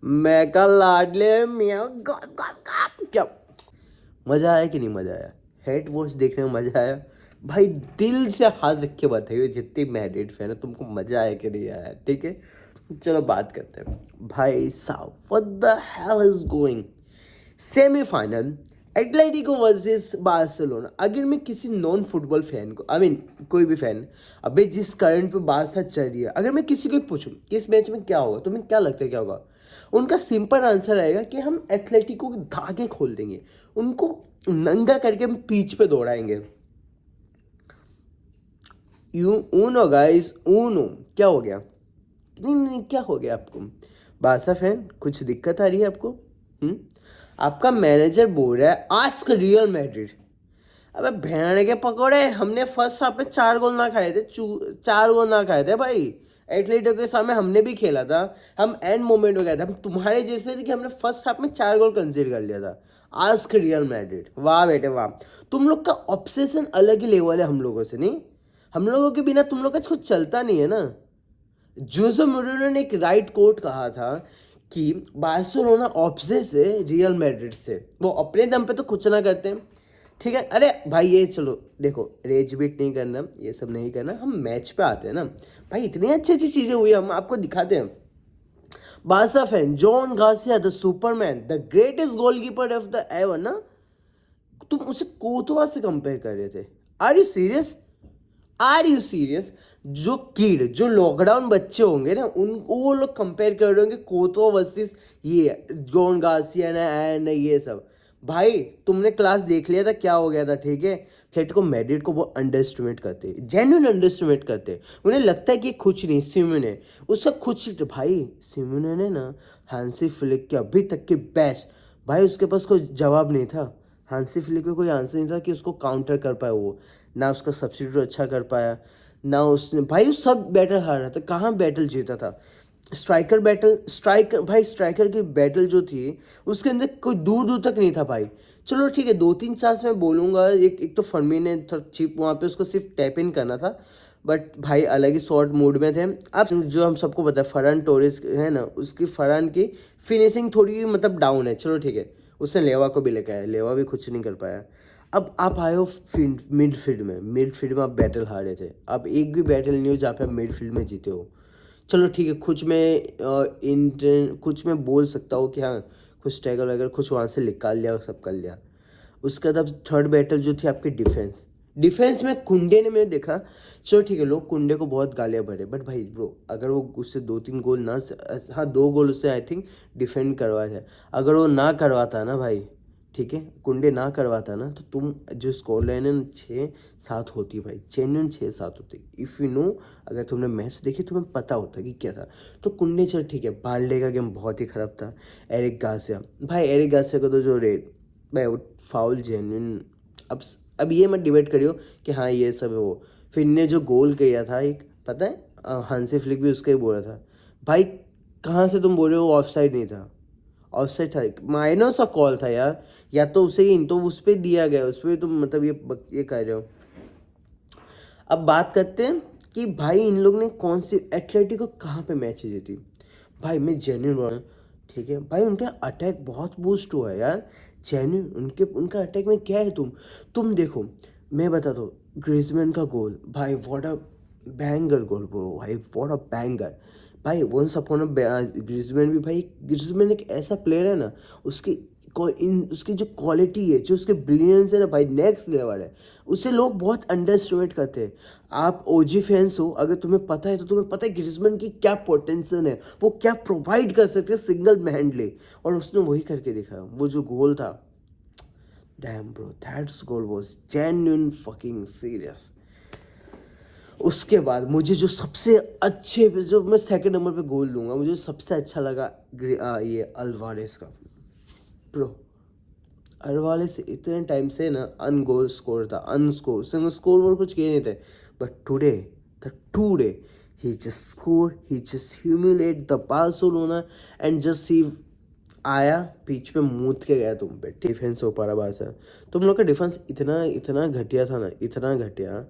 मैं का लाडले मियाँ क्या मजा आया कि नहीं मजा आया? हेड वॉच देखने में मजा आया? भाई दिल से हाथ रख के बताइए जितने मैड्रिड फैन है तुमको मजा आया कि नहीं आया? ठीक है, चलो बात करते हैं। भाई साहब what the hell is going, semifinal Atletico versus Barcelona. अगर मैं किसी नॉन फुटबॉल फैन को कोई भी फैन अबे जिस करंट पे बारसा चल रही है, अगर मैं किसी को पूछूं कि इस मैच में क्या होगा, तुम्हें क्या लगता है क्या होगा? उनका सिंपल आंसर आएगा कि हम एथलेटिको के धागे खोल देंगे, उनको नंगा करके हम पिच पे दौड़ाएंगे। यू ऊनो गाइस ऊनो। क्या हो गया? नहीं क्या हो गया आपको? बारसा फैन कुछ दिक्कत आ रही है आपको? आपका मैनेजर बोल रहा है आज का रियल मैड्रिड। अबे भेड़ के पकौड़े, हमने फर्स्ट हाफ में 4 गोल ना खाए थे, 4 गोल ना खाए थे भाई। एटलेटिको के सामने हमने भी खेला था, हम एंड मोमेंट में गए थे, हम तुम्हारे जैसे थे कि हमने फर्स्ट हाफ में 4 गोल कंसीडर कर लिया था। आज का रियल मैड्रिड, वाह बेटे वाह। तुम लोग का ऑब्सेशन अलग ही लेवल है हम लोगों से, नहीं? हम लोगों के बिना तुम लोग का कुछ चलता नहीं है ना। जोसे मोरिनो ने एक राइट कोट कहा था कि बार्सिलोना ऑब्सेस है रियल मैड्रिड से, वो अपने दम पे तो कुछ ना करते हैं। ठीक है, अरे भाई ये चलो देखो, रेज बीट नहीं करना, ये सब नहीं करना, हम मैच पे आते हैं ना भाई। इतनी अच्छी अच्छी चीजें हुई हम आपको दिखाते हैं। Barca fan John Garcia the Superman, the greatest goalkeeper of the ever ना, तुम उसे कोतवा से कंपेयर कर रहे थे? Are you serious? Are you serious? जो किड जो लॉकडाउन बच्चे होंगे ना, उन वो लोग कंपेयर कर रहे होंगे कोतो वर्सेस ये जॉन गार्सिया एंड ये सब। भाई तुमने क्लास देख लिया था क्या हो गया था, ठीक है? एटलेटिको मैड्रिड को वो अंडर एस्टिमेट करते, जेन्युइन अंडर एस्टिमेट करते। उन्हें लगता है कि कुछ नहीं, सिम्योने उसका कुछ भाई। सिम्योने ने ना हांसी फ्लिक के अभी तक के बेस्ट, भाई उसके पास कोई जवाब नहीं था। हांसी फ्लिक में कोई आंसर नहीं था कि उसको काउंटर कर पाए वो, ना उसका सब्सिट्यूट अच्छा कर पाया, ना उसने भाई सब बैटल हार रहा था, कहाँ बैटल जीता था? स्ट्राइकर बैटल, स्ट्राइकर भाई स्ट्राइकर की बैटल जो थी उसके अंदर कोई दूर दूर तक नहीं था भाई। चलो ठीक है, 2-3 चांस मैं बोलूँगा, एक तो फर्मी ने चिप वहाँ पे उसको सिर्फ टैप इन करना था, बट भाई अलग ही शॉर्ट मूड में थे। अब जो हम सबको पता है फरहान टोरेस है ना, उसकी फरहान की फिनिशिंग थोड़ी मतलब डाउन है। चलो ठीक है, उसने लेवा को भी लेकर आया, लेवा भी कुछ नहीं कर पाया। अब आप आए हो मिडफील्ड में, मिडफील्ड में आप बैटल हारे थे, अब एक भी बैटल नहीं हो जहाँ पे आप मिडफील्ड में जीते हो। चलो ठीक है, कुछ मैं बोल सकता हूँ कि हाँ कुछ टैगल वगैरह कुछ वहाँ से निकाल लिया, सब कर लिया। उसके बाद अब थर्ड बैटल जो थी आपकी डिफेंस, डिफेंस में कुंडे ने मैंने देखा। चलो ठीक है, लोग कुंडे को बहुत गालियाँ भरे, बट भाई ब्रो अगर वो उससे 2-3 गोल ना, हाँ 2 गोल उससे आई थिंक डिफेंड करवाया है, अगर वो ना करवाता ना भाई, ठीक है, कुंडे ना करवाता ना, तो तुम जो स्कोर लाइन है 6-7 होती भाई, जेन्युइन 6-7 होती। इफ़ यू नो, अगर तुमने मैच देखी तुम्हें पता होता कि क्या था। तो कुंडे चल ठीक है, बाल्डे का गेम बहुत ही ख़राब था। एरिक गार्सिया, भाई एरिक गार्सिया का तो जो रेट भाई वो फाउल जेन्युइन। अब ये मत डिबेट करियो कि हाँ ये सब है वो। फिर ने जो गोल किया था एक, पता है हांसी फ्लिक भी उसका ही बोला था भाई। कहाँ से तुम बोल रहे हो ऑफ साइड नहीं था? ऑफ साइड था, माइनर सा कॉल था यार, या तो उसे ही तो उस पर दिया गया, उस पर तुम मतलब ये कह रहे हो। अब बात करते हैं कि भाई इन लोग ने कौन सी एथलेटिको कहाँ पे मैच जीती। भाई मैं जेन्युइन बोल रहा हूँ, ठीक है भाई, उनका अटैक बहुत बूस्ट हुआ है यार। जेन्युइन उनका अटैक में क्या है, तुम देखो, मैं बता दो, ग्रिजमैन का गोल भाई, what a banger goal bro, भाई व्हाट अ बैंगर। भाई वंस अपॉन अ ग्रिजमैन भी, भाई ग्रिजमैन एक ऐसा प्लेयर है ना, उसकी उसकी जो क्वालिटी है, जो उसके ब्रिलियंस है ना भाई, नेक्स्ट लेवल है। उसे लोग बहुत अंडर एस्टिमेट करते हैं। आप ओजी फैंस हो, अगर तुम्हें पता है तो तुम्हें पता है ग्रिजमैन की क्या पोटेंशियल है, वो क्या प्रोवाइड कर सकते हैं सिंगल हैंडली, और उसने वही करके दिखाया। वो जो गोल था, damn bro, that's goal was genuine fucking serious. उसके बाद मुझे जो सबसे अच्छे, जो मैं सेकंड नंबर पे गोल दूंगा, मुझे सबसे अच्छा लगा ये अल्वारेस का ब्रो। अल्वारेस इतने टाइम से ना अनगोल स्कोर था, अनस्कोर सिंगल स्कोर और कुछ किए नहीं थे, but today he just scored, he just humiliated the Barcelona and just he आया पिच पे मूत के गया तुम पे। डिफेंस हो पा रहा बासा, तुम लोग का डिफेंस इतना इतना घटिया था ना, इतना घटिया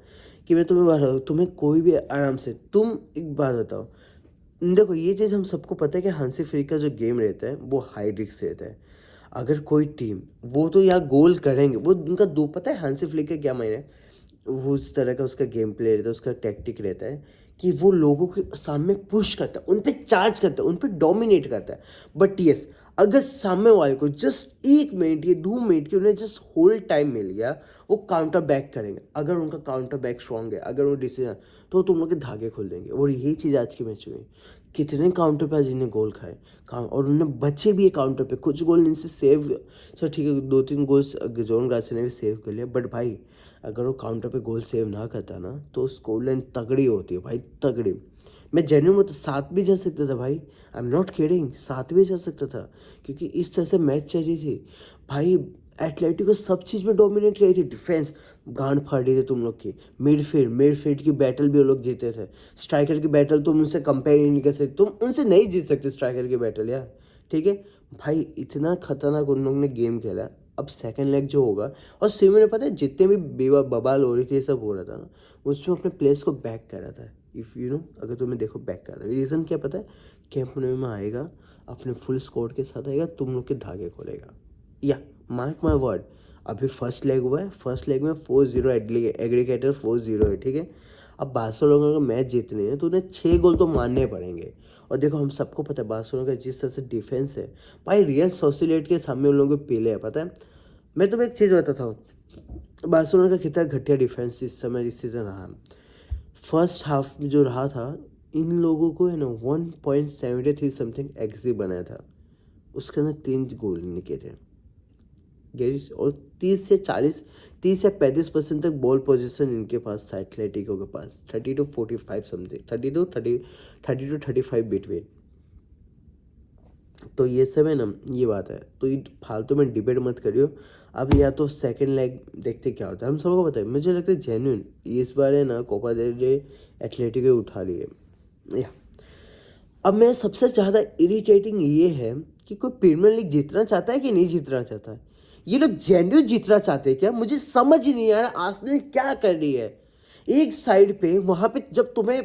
कि मैं तुम्हें बता रहा हूँ, तुम्हें कोई भी आराम से, तुम एक बात बताओ, देखो ये चीज़ हम सबको पता है कि हांसी फ्लिक का जो गेम रहता है वो हाई रिस्क रहता है। अगर कोई टीम वो तो यार गोल करेंगे, वो उनका दो पता है हांसी फ्लिक का क्या मायने है, वो उस तरह का उसका गेम प्ले रहता है, उसका टैक्टिक रहता है कि वो लोगों के सामने पुश करता है, उन पे चार्ज करता है, उन पे डोमिनेट करता है। बट यस, अगर सामने वाले को जस्ट 1 मिनट या 2 मिनट की उन्हें जस्ट होल्ड टाइम मिल गया, वो काउंटर बैक करेंगे। अगर उनका काउंटर बैक स्ट्रांग है, अगर वो डिसीजन, तो तुम लोग के धागे खोल देंगे। और यही चीज़ आज के मैच में कितने काउंटर पे जिन्हें गोल खाए और उन्हें बचे भी है काउंटर पे, कुछ गोल इनसे सेव। चलो ठीक है, 2-3 गोल्स जॉन गार्सिया ने भी सेव कर लिया, बट भाई अगर वो काउंटर पे गोल सेव ना करता ना तो स्कोर लाइन तगड़ी होती है भाई, तगड़ी। मैं जेन्युइन में तो 7 भी जा सकता था भाई, आई एम नॉट किडिंग, 7 भी जा सकता था, क्योंकि इस तरह से मैच चल रही थी भाई। एथलेटिको सब चीज़ में डोमिनेट करी थी, डिफेंस गांड फाड़ रही थी तुम लोग की, मिडफील्ड की बैटल भी वो लोग जीते थे। स्ट्राइकर की बैटल तुम उनसे कंपेयर ही नहीं कर सकते, तुम उनसे नहीं जीत सकते स्ट्राइकर की बैटल यार, ठीक है भाई। इतना खतरनाक उन लोगों ने गेम खेला। अब सेकंड लेग जो होगा, और सिमी ने पता है जितने भी बेवा बवाल हो रही थी, ये सब हो रहा था ना, उसमें अपने प्लेयर्स को बैक कर रहा था। इफ़ यू नो, अगर तुम्हें देखो बैक कर रहा था, रीज़न क्या पता है, कैंप न्यू में आएगा, अपने फुल स्कोर के साथ आएगा, तुम लोग के धागे खोलेगा। या मार्क माई वर्ड, अभी फर्स्ट लेग हुआ है, फर्स्ट लेग में 4-0 एग्रीगेटर 4-0 है, ठीक है। अब बार्सिलोना का मैच जीतने हैं तो उन्हें 6 गोल तो मारने पड़ेंगे। और देखो हम सबको पता है बार्सिलोना का जिस तरह से डिफेंस है भाई, रियल सोसिएट के सामने उन लोगों को पीले है, पता है। मैं तुम्हें एक चीज़ बताता हूँ, बार्सिलोना का कितना घटिया डिफेंस इस समय इस सीजन रहा। फर्स्ट हाफ में जो रहा था, इन लोगों को है ना 1.73 समथिंग एक्सी बनाया था, उसके अंदर 3 गोल निकले थे गेरिस। और 30 से 35% तक बॉल पोजीशन इनके पास था, एथलेटिको के पास 30 to 45 समथिंग, 30 to 35 बिटवीन। तो ये सब है ना, ये बात है, तो ये फालतू में डिबेट मत करियो। अब या तो सेकंड लेग देखते क्या होता है, हम सबको पता है। मुझे लगता है जेन्युइन इस बार है ना कोपा देल रे एथलेटिको उठा रही है या। अब मैं सबसे ज़्यादा इरिटेटिंग ये है कि कोई प्रीमियर लीग जीतना चाहता है कि नहीं जीतना चाहता है। ये लोग जेन्युइन जीतना चाहते हैं क्या, मुझे समझ ही नहीं आ रहा आर्सेनल क्या कर रही है। एक साइड पे वहाँ पे जब तुम्हें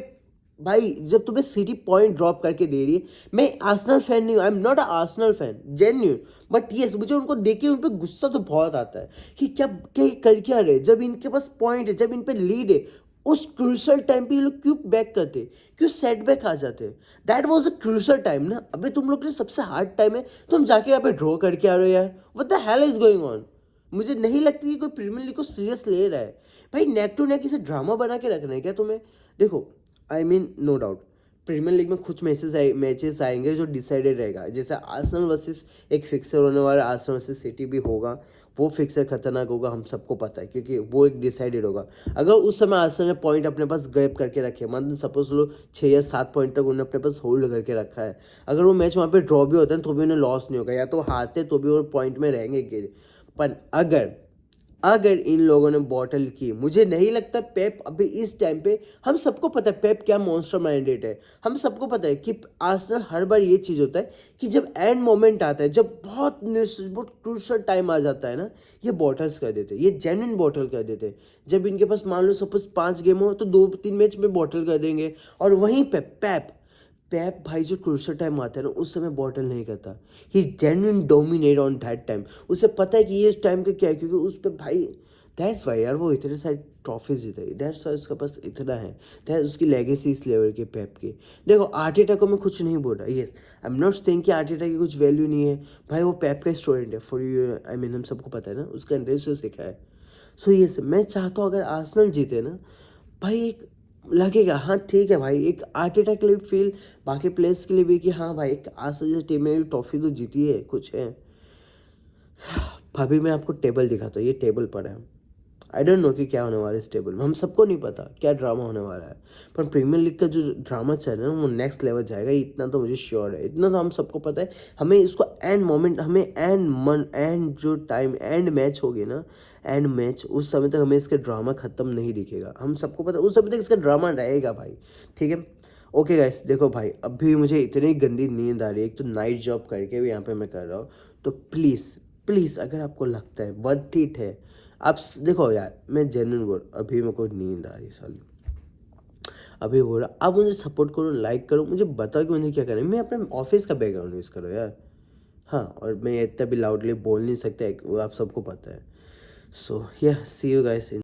भाई, जब तुम्हें सिटी पॉइंट ड्रॉप करके दे रही है, मैं आर्सेनल फैन नहीं हूँ, I am not a Arsenal fan genuine, but yes मुझे उनको देख के उन पर गुस्सा तो बहुत आता है कि क्या कर क्या रहे, जब इनके पास पॉइंट है, जब इन पे लीड है, उस क्रूशल टाइम पे ये लोग क्यों बैक करते, क्यों सेटबैक आ जाते। That was a crucial time ना, अबे तुम लोग के लिए सबसे हार्ड टाइम है, तुम जाके यहाँ पे ड्रॉ करके आ रहे हो यार, what the hell is going on. मुझे नहीं लगती कि कोई प्रीमियर लीग को सीरियस ले रहा है भाई। नेक टू नेक इसे ड्रामा बना के रखना है क्या तुम्हें। देखो I mean no doubt Premier League में कुछ मैचेस आएंगे जो डिसाइडेड रहेगा, जैसे आर्सेनल वर्सेस एक फिक्सर होने वाला, आर्सेनल वर्सेस सिटी भी होगा, वो फिक्सर खतरनाक होगा, हम सबको पता है, क्योंकि वो एक डिसाइडेड होगा। अगर उस समय आर्सेनल ने पॉइंट अपने पास गैप करके रखे, मतलब सपोज लो 6 या 7 पॉइंट तक उन्होंने अपने पास होल्ड करके रखा है, अगर वो मैच वहाँ पे ड्रॉ भी होता है तो भी उन्हें लॉस नहीं होगा, या तो हारते तो भी वो पॉइंट में रहेंगे। पर अगर अगर इन लोगों ने बॉटल की, मुझे नहीं लगता पेप अभी इस टाइम पे, हम सबको पता है पेप क्या मॉन्स्टर माइंडेड है, हम सबको पता है कि आर्सेनल हर बार ये चीज़ होता है कि जब एंड मोमेंट आता है, जब बहुत क्रूशल टाइम आ जाता है ना, ये बॉटल्स कर देते हैं, ये जेन्युइन बॉटल कर देते हैं। जब इनके पास मान लो सपोज 5 गेम हो तो 2-3 मैच में बॉटल कर देंगे, और वहीं पे पेप पेप भाई जो क्रूशल टाइम आता है ना, उस समय बॉटल नहीं करता, ही genuine dominate on that time. उसे पता है कि ये इस टाइम का क्या है, क्योंकि उस पर भाई दैट्स वाई यार वो इतने सारे ट्रॉफीज जीते, दैट्स वाई उसके पास इतना है, दैट उसकी लेगेसी इस लेवल के पेप की। देखो आर्टेटा को मैं कुछ नहीं बोल रहा, yes I am not saying कि आर्टेटा की कुछ वैल्यू नहीं है भाई, वो पेप का स्टूडेंट है फॉर यू, आई मीन हम सबको पता है ना, उसका अंदर से सीखा है। सो यस मैं चाहता हूँ अगर आर्सेनल जीते ना भाई, एक लगेगा हाँ ठीक है भाई, एक आर्टेटा के लिए फील, बाकी प्लेयर्स के लिए भी कि हाँ भाई एक आर्सेनल टीम में ट्रॉफी तो जीती है, कुछ है। अभी मैं आपको टेबल दिखाता हूँ, ये टेबल पड़ा है, आई डोंट नो कि क्या होने वाला है इस टेबल में, हम सबको नहीं पता क्या ड्रामा होने वाला है, पर प्रीमियर लीग का जो ड्रामा चल रहा है ना वो नेक्स्ट लेवल जाएगा, इतना तो मुझे श्योर है, इतना तो हम सबको पता है। हमें इसको एंड मोमेंट, हमें एंड जो टाइम एंड मैच होगी ना, एंड मैच उस समय तक हमें इसका ड्रामा खत्म नहीं दिखेगा, हम सबको पता है उस समय तक इसका ड्रामा रहेगा भाई, ठीक है। ओके गाइस देखो भाई, अभी मुझे इतनी गंदी नींद आ रही है, एक तो नाइट जॉब करके भी यहाँ पे मैं कर रहा हूँ, तो प्लीज़ प्लीज़ अगर आपको लगता है वर्थ इट है, आप देखो यार मैं जेन्युइन बोल, अभी मेरे को नींद आ रही साली, अभी बोल रहा आप मुझे सपोर्ट करो, लाइक करो, मुझे बताओ कि मुझे क्या करना है। मैं अपने ऑफिस का बैकग्राउंड यूज़ करो यार। हाँ, और मैं इतना भी लाउडली बोल नहीं सकता, वो आप सबको पता है। सो या सी यू गाइस।